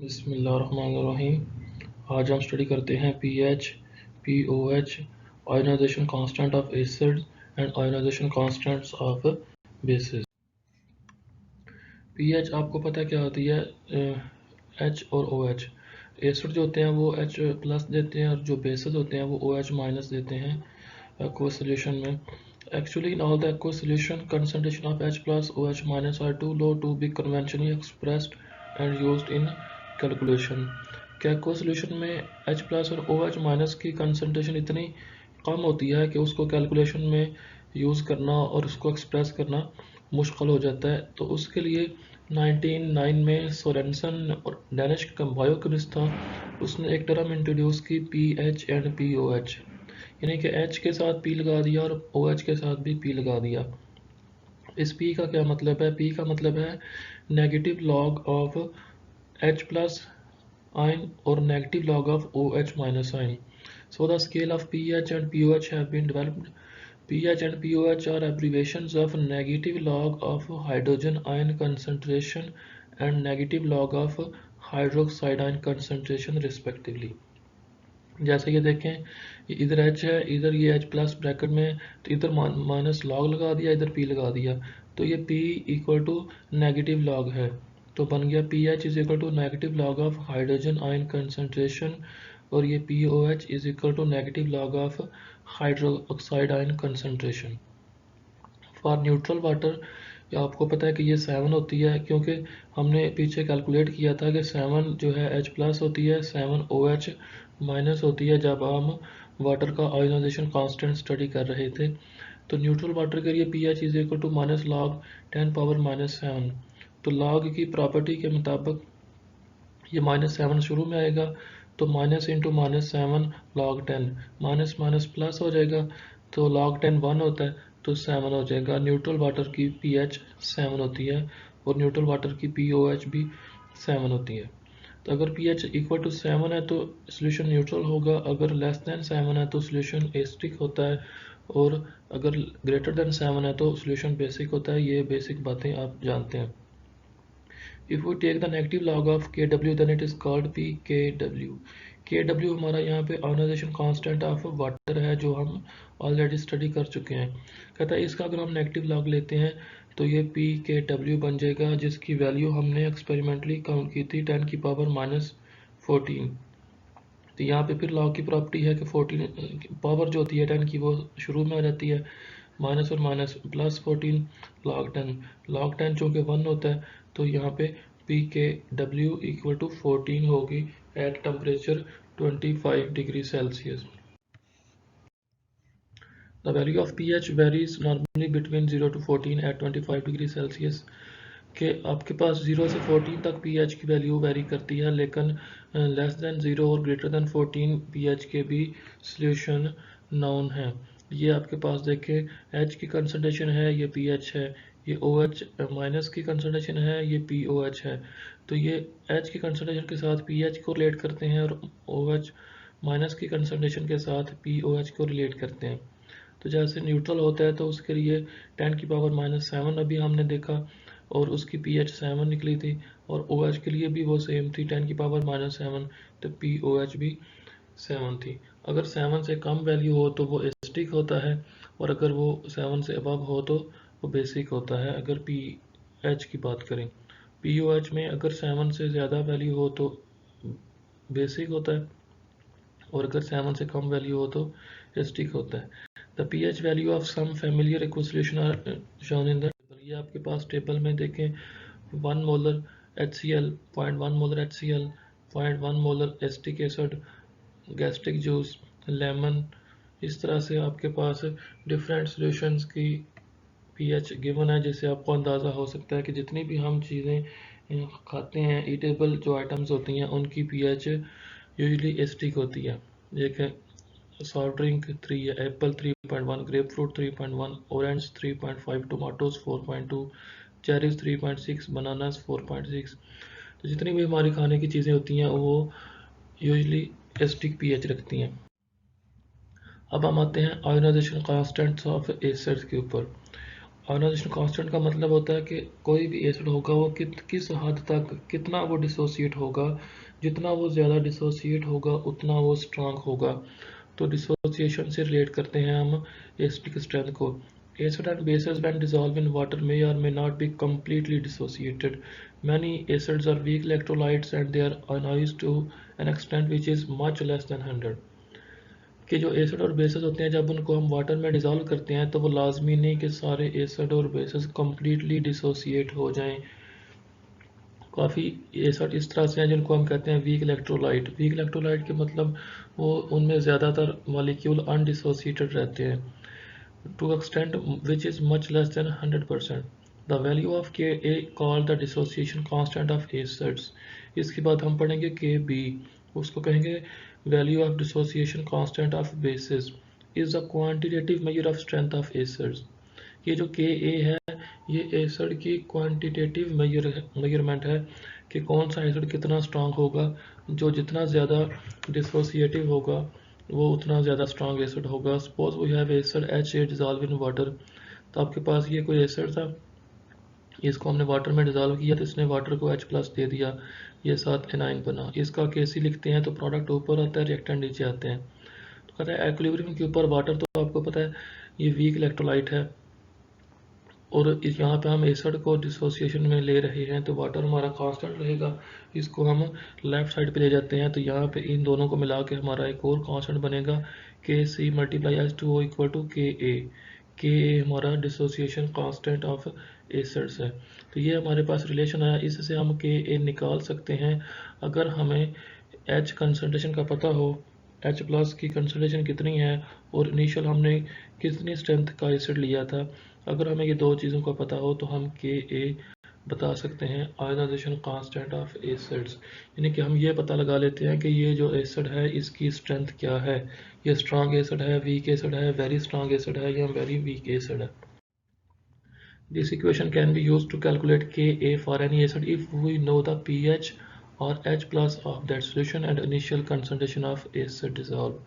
बिस्मिल्लाहिर्रहमानिर्रहीम। आज हम स्टडी करते हैं pH, pOH, ionization constant of acids and ionization constants of bases. PH आपको पता है क्या होती है? एच और ओएच। एसिड जो होते हैं वो एच प्लस देते हैं और जो बेसिस होते हैं वो ओएच माइनस देते हैं aqueous solution में। Actually, in all the aqueous solution, concentration of H plus OH minus are too low to be conventionally expressed and used in calculation। क्या aqueous solution में H plus और OH minus की concentration इतनी कम होती है कि उसको कैलकुलेशन में यूज़ करना और उसको एक्सप्रेस करना मुश्किल हो जाता है। तो उसके लिए 1909 में सोरेनसन और डेनिश का बायोकेमिस्ट था, उसने एक टर्म इंट्रोड्यूस की पीएच एंड पीओएच, यानी कि H के साथ P लगा दिया और OH के साथ भी P लगा दिया। इस P का क्या मतलब है? P का मतलब है negative log of H plus ion और negative log of OH minus ion. So the scale of pH and pOH have been developed. pH and pOH are abbreviations of negative log of hydrogen ion concentration and negative log of hydroxide ion concentration respectively. जैसे ये देखें, इधर H है, इधर ये H plus bracket में, तो इधर माइनस लॉग लगा दिया, इधर P लगा दिया, तो ये P equal to negative log है, तो बन गया PH is equal to negative log of hydrogen ion concentration, और ये POH is equal to negative log of hydroxide ion concentration. For neutral water आपको पता है कि ये 7 होती है, क्योंकि हमने पीछे कैलकुलेट किया था कि 7 जो है H प्लस होती है, 7 OH माइनस होती है जब हम वाटर का आयोनाइजेशन कांस्टेंट स्टडी कर रहे थे। तो न्यूट्रल वाटर के लिए pH is equal to minus log 10 power minus 7। तो लॉग की प्रॉपर्टी के मुताबिक ये -7 शुरू में आएगा, तो minus into -7 log 10, minus minus plus हो जाएगा, तो log 10 1 होता है, तो 7 हो जाएगा। न्यूट्रल वाटर की pH 7 होती है और न्यूट्रल वाटर की pOH भी 7 होती है। तो अगर pH इक्वल टू 7 है तो सोल्यूशन न्यूट्रल होगा, अगर लेस देन 7 है तो सोल्यूशन एसिडिक होता है, और अगर ग्रेटर देन 7 है तो सोल्यूशन बेसिक होता है। ये बेसिक बातें आप जानते हैं। If we take the negative log of Kw, then it is called pKw। Kw हमारा यहाँ पे आयोनाइजेशन कांस्टेंट ऑफ वाटर है, जो हम ऑलरेडी स्टडी कर चुके हैं। कहता है इसका अगर हम नेगेटिव लॉग लेते हैं तो ये pKw बन जाएगा, जिसकी वैल्यू हमने एक्सपेरिमेंटली काउंट की थी 10 की पावर -14। तो यहाँ पे फिर लॉग की प्रॉपर्टी है कि 14 पावर जो होती है 10 की वो शुरू में आ जाती है, माइनस और माइनस प्लस 14 log 10 चूँकि 1 होता है, तो यहाँ पे pKw इक्वल टू 14 होगी at temperature 25 degree Celsius. The value of pH varies normally between 0 to 14 at 25 degree Celsius. कि आपके पास 0 से 14 तक pH की वैल्यू वेरी करती है, लेकिन लेस देन 0 और ग्रेटर देन 14 pH के भी सॉल्यूशन नाउन है। ये आपके पास देखें, H की कंसंट्रेशन है, ये pH है, ये OH माइनस की कंसंट्रेशन है, ये POH है। तो ये H की कंसंट्रेशन के साथ pH को रिलेट करते हैं और OH माइनस की कंसंट्रेशन के साथ POH को रिलेट करते हैं। तो जैसे न्यूट्रल होता है तो उसके लिए 10 की पावर -7 अभी हमने देखा, और उसकी pH 7 निकली थी, और OH के लिए भी वो सेम थी 10 की पावर -7, तो POH भी 7 थी। अगर 7 से कम वैल्यू हो तो वो एसिडिक होता है, और अगर वो 7 से अबव हो तो वो बेसिक होता है। अगर pH की बात करें, POH में अगर 7 से ज़्यादा वैल्यू हो तो बेसिक होता है, और अगर 7 से कम वैल्यू हो तो एसिडिक होता है। The pH value of some familiar aqueous solution are shown in the table। ये आपके पास टेबल में देखें, 1 molar HCl, 0.1 molar HCl, 0.1 molar acetic acid, gastric juice, lemon, इस तरह से आपके पास डिफरेंट सॉल्यूशंस की pH गिवन है, जिससे आपको अंदाज़ा हो सकता है कि जितनी भी हम चीज़ें खाते हैं, ईटेबल जो आइटम्स होती हैं, उनकी pH यूजली एसिटिक होती है। देखें, सॉफ्ट ड्रिंक 3 है, Apple 3.1, grep fruit 3.1, orange 3.5, tomatoes 4.2, cherries 3.6, bananas 4.6। तो जितनी भी हमारी खाने की चीज़ें होती हैं वो यूजली एसिडिक pH रखती हैं। अब हम आते हैं आयोनाइजेशन कांस्टेंट्स ऑफ एसिड्स के ऊपर। आयोनाइजेशन कांस्टेंट का मतलब होता है कि कोई भी एसिड होगा वो किस हद तक कितना वो डिसोसिएट होगा, जितना वो ज़्यादा डिसोसिएट होगा उतना वो स्ट्रांग होगा। तो डिसोसिएशन से रिलेट करते हैं हम एसिड की स्ट्रेंथ को। Acid and bases when dissolved in water may or may not be completely dissociated. Many acids are weak electrolytes and they are ionized to an extent which is much less than 100. कि जो acid और basis होते हैं जब उनको हम water में dissolve करते हैं तो वो लाजमी नहीं कि सारे एसिड और बेसिस कम्प्लीटली डिसोसिएट हो जाएं। काफ़ी एसिड इस तरह से हैं जिनको हम कहते हैं वीक इलेक्ट्रोलाइट। वीक इलेक्ट्रोलाइट के मतलब वो उनमें ज़्यादातर मॉलिक्यूल अनडिसोसिएटेड रहते हैं to extent which is much less than 100%. The value of Ka called the dissociation constant of acids. इसके बाद हम पढ़ेंगे Kb, उसको कहेंगे value of dissociation constant of bases is the quantitative measure of strength of acids. ये जो Ka है ये एसिड की क्वांटिटेटिव मेजरमेंट है कि कौन सा एसिड कितना स्ट्रांग होगा। जो जितना ज़्यादा डिसोसिएटिव होगा वो उतना ज़्यादा स्ट्रांग एसिड होगा। Suppose we have acid HA dissolve in water, तो आपके पास ये कोई एसिड था, इसको हमने वाटर में डिजॉल्व किया तो इसने वाटर को H+ दे दिया, ये साथ एनाइन बना। इसका Kc लिखते हैं तो प्रोडक्ट ऊपर आता है, रिएक्टेंट नीचे आते हैं। तो कहते हैं एक्विलिब्रियम के ऊपर वाटर, तो आपको पता है ये वीक इलेक्ट्रोलाइट है और यहाँ पे हम एसिड को डिसोसिएशन में ले रहे हैं तो वाटर हमारा कांस्टेंट रहेगा। इसको हम लेफ्ट साइड पे ले जाते हैं तो यहाँ पे इन दोनों को मिला के हमारा एक और कांस्टेंट बनेगा Kc × H2O = Ka। Ka हमारा डिसोसिएशन कांस्टेंट ऑफ एसिड्स है। तो ये हमारे पास रिलेशन आया, इससे हम Ka निकाल सकते हैं। अगर हमें H कंसनट्रेशन का पता हो, H+ की कंसनट्रेशन कितनी है और इनिशियल हमने कितनी स्ट्रेंथ का एसिड लिया था, अगर हमें ये दो चीज़ों का पता हो तो हम Ka बता सकते हैं आयोनाइजेशन कांस्टेंट ऑफ एसिड्स। यानी कि हम ये पता लगा लेते हैं कि ये जो एसिड है इसकी स्ट्रेंथ क्या है, ये स्ट्रांग एसिड है, वीक एसिड है, वेरी स्ट्रांग एसिड है या वेरी वीक एसिड है। This equation can be used to calculate Ka for any acid if we know the pH or H+ of that solution and initial concentration of acid dissolved.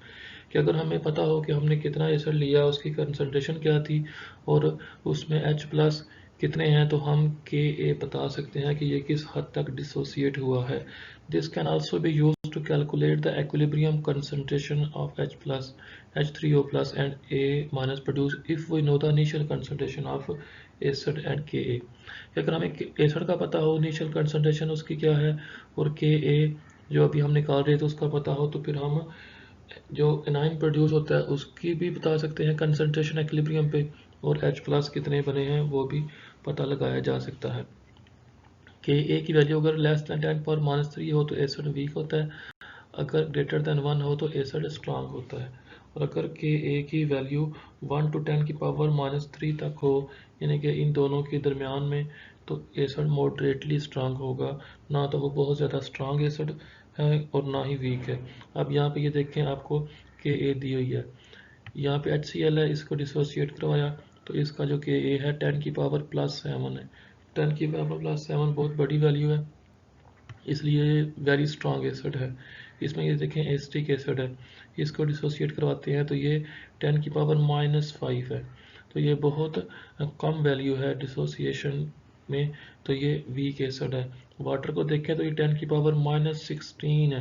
कि अगर हमें पता हो कि हमने कितना एसिड लिया, उसकी कंसंट्रेशन क्या थी और उसमें H+ कितने हैं, तो हम Ka बता सकते हैं कि ये किस हद तक डिसोसिएट हुआ है। This can also be used to calculate the equilibrium concentration of H+, H3O+ and A- produced if we know the initial concentration of acid and Ka। अगर हमें एसिड का पता हो इनिशियल कंसंट्रेशन उसकी क्या है और Ka जो अभी हम निकाल रहे थे उसका पता हो, तो फिर हम जो एनाइन प्रोड्यूस होता है उसकी भी बता सकते हैं कंसंट्रेशन इक्विलिब्रियम पे, और H+ कितने बने हैं वो भी पता लगाया जा सकता है। Ka की वैल्यू अगर लेस दैन 10⁻³ हो तो एसिड वीक होता है, अगर ग्रेटर दैन 1 हो तो एसिड स्ट्रांग होता है, और अगर Ka की वैल्यू 1 to 10⁻³ तक हो यानी कि इन दोनों के दरमियान में, तो एसिड मॉडरेटली स्ट्रांग होगा, ना तो वो बहुत ज़्यादा स्ट्रांग एसिड है और ना ही वीक है। अब यहाँ पे ये देखें आपको Ka दी हुई है, यहाँ पे HCl है, इसको डिसोसिएट करवाया तो इसका जो Ka है 10⁻7 है। 10⁻7 बहुत बड़ी वैल्यू है, इसलिए वेरी स्ट्रॉन्ग एसिड है। इसमें ये देखें एसिटिक एसिड है, इसको डिसोसिएट करवाते हैं तो ये 10⁻⁻5 है, तो ये बहुत कम वैल्यू है डिसोसिएशन में, तो ये वीक एसिड है। वाटर को देखें तो ये 10⁻16 है,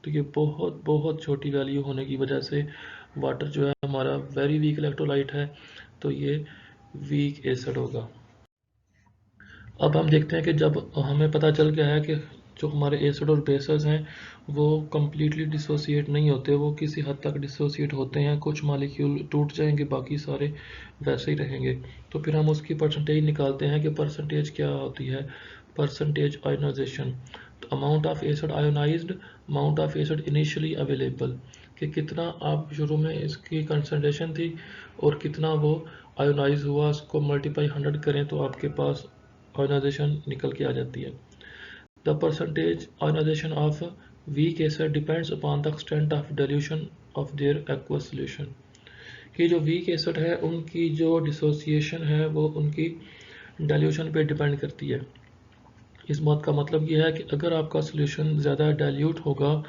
तो ये बहुत बहुत छोटी वैल्यू होने की वजह से वाटर जो है हमारा वेरी वीक इलेक्ट्रोलाइट है, तो ये वीक एसिड होगा। अब हम देखते हैं कि जब हमें पता चल गया है कि जो हमारे एसिड और बेसेस हैं वो कम्प्लीटली डिसोसिएट नहीं होते, वो किसी हद तक डिसोसिएट होते हैं, कुछ मॉलिक्यूल टूट जाएंगे बाकी सारे वैसे ही रहेंगे, तो फिर हम उसकी परसेंटेज निकालते हैं कि परसेंटेज क्या होती है। परसेंटेज आयोनाइजेशन, तो amount of acid ionised, amount of acid initially available, कि कितना आप शुरू में इसकी कंसनट्रेशन थी और कितना वो आयोनाइज हुआ, उसको मल्टीप्लाई 100 करें तो आपके पास आयोनाइजेशन निकल के आ जाती है। The percentage ionization of weak acid depends upon the extent of dilution of their aqueous solution, कि जो वीक एसिड है उनकी जो डिसोसिएशन है वो उनकी डाइल्यूशन पे डिपेंड करती है। इस बात का मतलब ये है कि अगर आपका सॉल्यूशन ज़्यादा डाइल्यूट होगा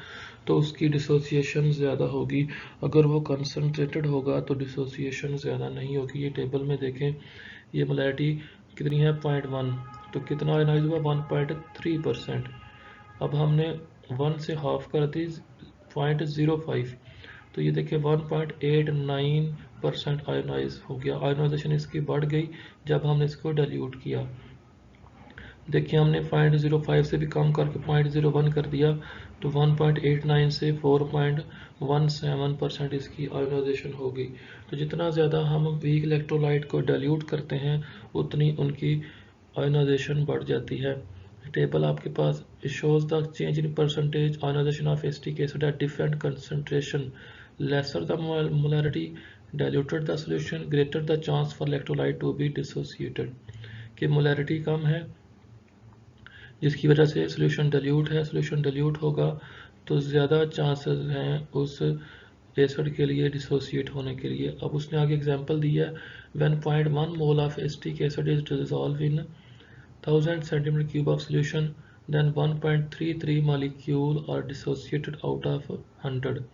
तो उसकी डिसोसिएशन ज़्यादा होगी, अगर वो कंसनट्रेटेड होगा तो डिसोसिएशन ज़्यादा नहीं होगी। ये टेबल में देखें ये मोलैरिटी कितनी है 0.1, तो कितना आयोनाइज हुआ 1.3%। अब हमने 1 से हाफ कर दी 0.05, तो ये देखिए 1.89% आयोनाइज हो गया। आयोनाइजेशन इसकी बढ़ गई जब हमने इसको डाइल्यूट किया। देखिए हमने 0.05 से भी कम करके 0.01 कर दिया, तो 1.89 से 4.17% इसकी आयोनाइजेशन होगी। तो जितना ज़्यादा हम वीक इलेक्ट्रोलाइट को डाइल्यूट करते हैं उतनी उनकी आयोनाइजेशन बढ़ जाती है। टेबल आपके पास shows the change in percentage ionization of acetic acid at different concentration. Lesser the molarity, diluted the solution, greater the chance for electrolyte to be dissociated. कि मोलैरिटी कम है जिसकी वजह से सोल्यूशन डाइल्यूट है, सोल्यूशन डाइल्यूट होगा तो ज़्यादा chances हैं उस एसिड के लिए डिसोसिएट होने के लिए। अब उसने आगे एग्जांपल दिया है, when 0.1 mole of acetic acid is dissolve in 1000 centimeter cube of solution, then 1.33 molecule are dissociated out of 100।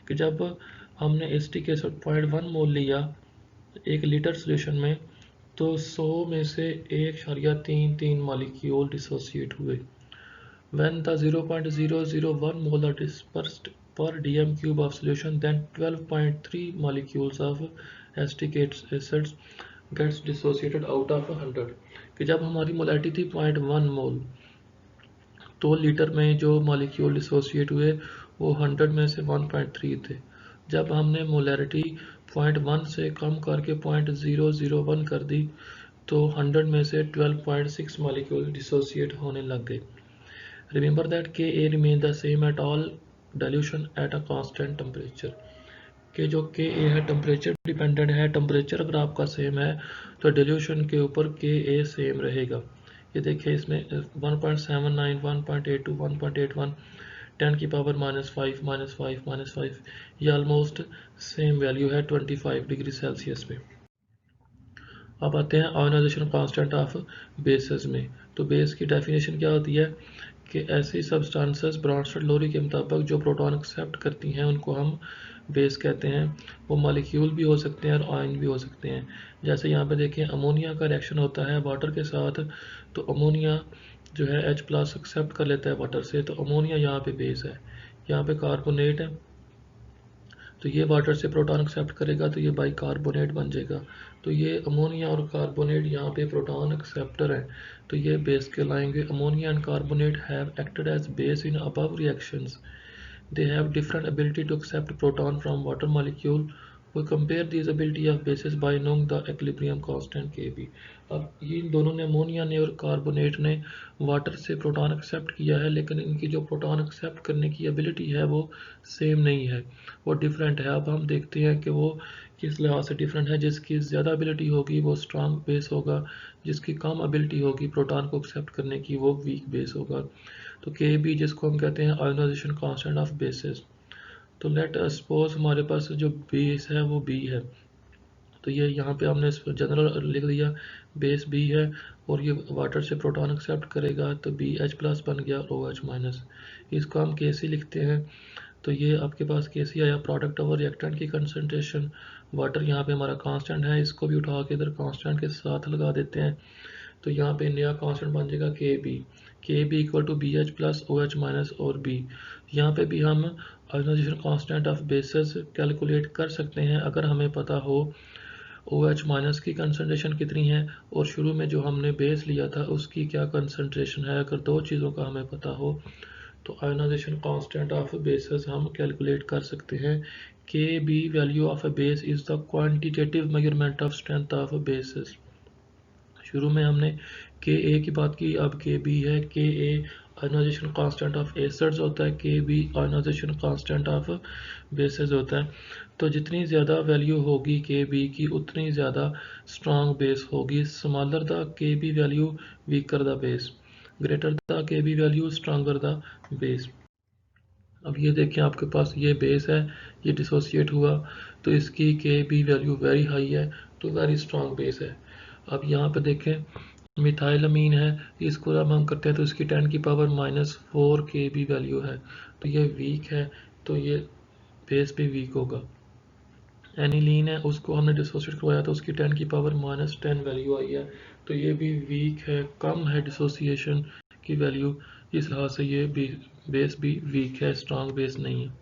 कि जब हमने एसिटिक एसिड 0.1 मोल लिया 1 लीटर सोल्यूशन में, तो 100 में से 1.33 मॉलिक्यूल डिसोसिएट हुए। When the 0.001 mole are dispersed per dm cube of solution, then 12.3 molecules of acetic acids gets dissociated out of 100। कि जब हमारी मोलैरिटी थी 0.1 मोल, तो लीटर में जो मॉलिक्यूल डिसोसिएट हुए वो 100 में से 1.3 थे। जब हमने मोलैरिटी 0.1 से कम करके 0.001 कर दी, तो 100 में से 12.6 मॉलिक्यूल डिसोसिएट होने लग गए। Remember that Ka remain the same at all dilution at a constant temperature. कि जो Ka है टेम्परेचर डिपेंडेंट है, टेम्परेचर अगर आपका सेम है तो डिल्यूशन के ऊपर Ka सेम रहेगा। ये देखिए इसमें 1.79, 1.82, 1.81, 10 की पावर -5, -5, -5, ये ऑलमोस्ट सेम वैल्यू है 25 डिग्री सेल्सियस पे। अब आते हैं आयोनाइजेशन कांस्टेंट ऑफ बेसेस में। तो बेस की डेफिनेशन क्या होती है कि ऐसी सब्सटेंसेस ब्रॉन्स्टेड लोरी के मुताबिक जो प्रोटॉन एक्सेप्ट करती हैं उनको हम बेस कहते हैं। वो मॉलिक्यूल भी हो सकते हैं और आयन भी हो सकते हैं। जैसे यहाँ पे देखें अमोनिया का रिएक्शन होता है वाटर के साथ, तो अमोनिया जो है H+ एक्सेप्ट कर लेता है वाटर से, तो अमोनिया यहाँ पे बेस है। यहाँ पे कार्बोनेट है, तो ये वाटर से प्रोटॉन एक्सेप्ट करेगा तो ये बाइकार्बोनेट बन जाएगा। तो ये अमोनिया और कार्बोनेट यहाँ पे प्रोटॉन एक्सेप्टर है, तो ये बेस कहलाएंगे। Ammonia and carbonate have acted as base in above reactions. They have different ability to accept proton from water molecule. We compare these ability of bases by knowing the equilibrium constant Kb। अब ये इन दोनों ने ammonia ने और carbonate ने water से proton accept किया है, लेकिन इनकी जो प्रोटॉन एक्सेप्ट करने की एबिलिटी है वो सेम नहीं है, वो डिफरेंट है। अब हम देखते हैं कि वो किस लिहाज से डिफरेंट है। जिसकी ज़्यादा एबिलिटी होगी वो स्ट्रांग बेस होगा, जिसकी कम एबिलिटी होगी प्रोटॉन को एक्सेप्ट करने की वो वीक बेस होगा। तो Kb जिसको हम कहते हैं आयोनाइजेशन कांस्टेंट ऑफ बेसिस। तो लेट सपोज हमारे पास जो बेस है वो B है, तो ये यहाँ पे हमने जनरल लिख दिया बेस B है और ये वाटर से प्रोटॉन एक्सेप्ट करेगा तो BH+ बन गया और OH-। इसको हम Kc लिखते हैं। तो ये आपके पास Kc आया प्रोडक्ट और रिएक्टेंट की कंसंट्रेशन। वाटर यहाँ पे हमारा कांस्टेंट है, इसको भी उठा के इधर कांस्टेंट के साथ लगा देते हैं, तो यहाँ पे नया कांस्टेंट बन जाएगा Kb equal to BH+ OH- और B। यहाँ पे भी हम ionization constant of bases calculate कर सकते हैं अगर हमें पता हो OH- की कंसंट्रेशन कितनी है और शुरू में जो हमने बेस लिया था उसकी क्या कंसंट्रेशन है। अगर दो चीज़ों का हमें पता हो तो आयोनाइजेशन कांस्टेंट ऑफ बेसिस हम कैलकुलेट कर सकते हैं। Kb value of a base is the quantitative measurement of strength of basis. शुरू में हमने Ka की बात की, अब Kb है। Ka ionization constant of acids होता है, Kb ionization constant of bases होता है। तो जितनी ज़्यादा वैल्यू होगी Kb की उतनी ज़्यादा स्ट्रॉन्ग बेस होगी। Smaller the Kb value weaker the base, greater the Kb value stronger the base. अब ये देखें आपके पास ये बेस है, ये डिसोसिएट हुआ तो इसकी Kb वैल्यू वेरी हाई है, तो वेरी स्ट्रॉन्ग बेस है। अब यहाँ पे देखें मिथाइलमीन है, इसको जब हम करते हैं तो इसकी 10 की पावर -4 Kb वैल्यू है, तो ये वीक है, तो ये बेस भी वीक होगा। एनिलीन है उसको हमने डिसोसिएट करवाया तो उसकी 10 की पावर -10 वैल्यू आई है, तो ये भी वीक है, कम है डिसोसिएशन की वैल्यू, इस लिहाज से ये भी बेस भी वीक है, स्ट्रॉन्ग बेस नहीं है।